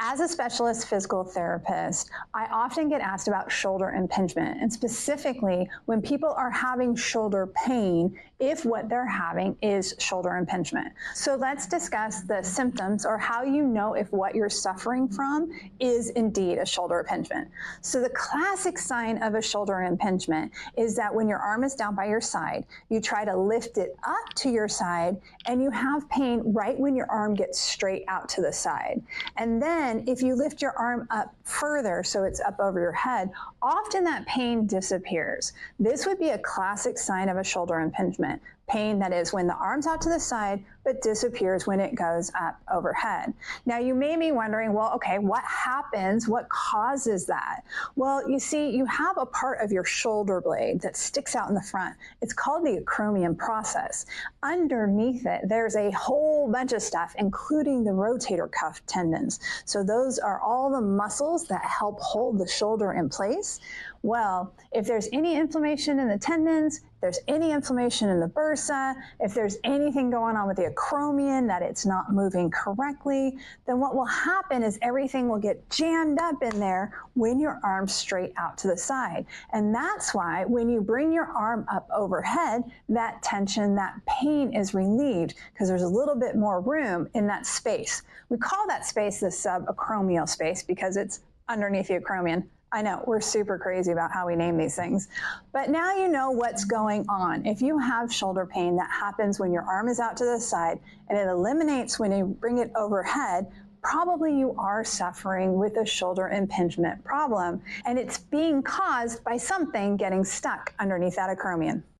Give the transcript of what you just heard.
As a specialist physical therapist, I often get asked about shoulder impingement, and specifically when people are having shoulder pain, if what they're having is shoulder impingement. So let's discuss the symptoms, or how you know if what you're suffering from is indeed a shoulder impingement. So the classic sign of a shoulder impingement is that when your arm is down by your side, you try to lift it up to your side and you have pain right when your arm gets straight out to the side. And then if you lift your arm up further, so it's up over your head, often that pain disappears. This would be a classic sign of a shoulder impingement. Pain that is when the arm's out to the side, but disappears when it goes up overhead. Now you may be wondering, well, okay, what happens? What causes that? Well, you see, you have a part of your shoulder blade that sticks out in the front. It's called the acromion process. Underneath it, there's a whole bunch of stuff, including the rotator cuff tendons. So those are all the muscles that help hold the shoulder in place. Well, if there's any inflammation in the tendons, if there's any inflammation in the bursa, if there's anything going on with the acromion that it's not moving correctly, then what will happen is everything will get jammed up in there when your arm's straight out to the side. And that's why when you bring your arm up overhead, that tension, that pain is relieved because there's a little bit more room in that space. We call that space the subacromial space because it's underneath the acromion. I know, we're super crazy about how we name these things. But now you know what's going on. If you have shoulder pain that happens when your arm is out to the side and it eliminates when you bring it overhead, probably you are suffering with a shoulder impingement problem, and it's being caused by something getting stuck underneath that acromion.